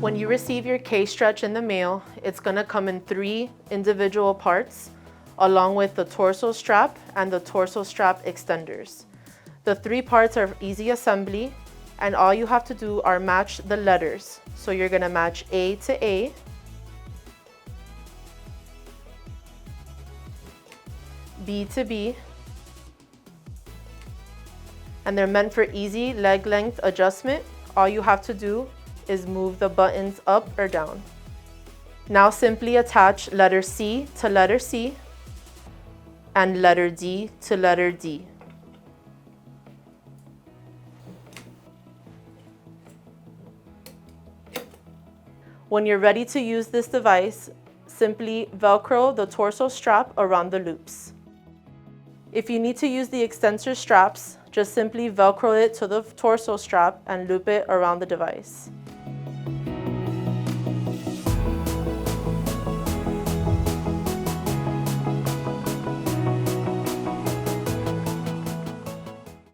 When you receive your K-Stretch in the mail, it's going to come in 3 individual parts, along with the torso strap and the torso strap extenders. The 3 parts are easy assembly, and all you have to do are match the letters. So you're going to match A to A, B to B, and they're meant for easy leg length adjustment. All you have to do is move the buttons up or down. Now simply attach letter C to letter C and letter D to letter D. When you're ready to use this device, simply Velcro the torso strap around the loops. If you need to use the extensor straps, just simply Velcro it to the torso strap and loop it around the device.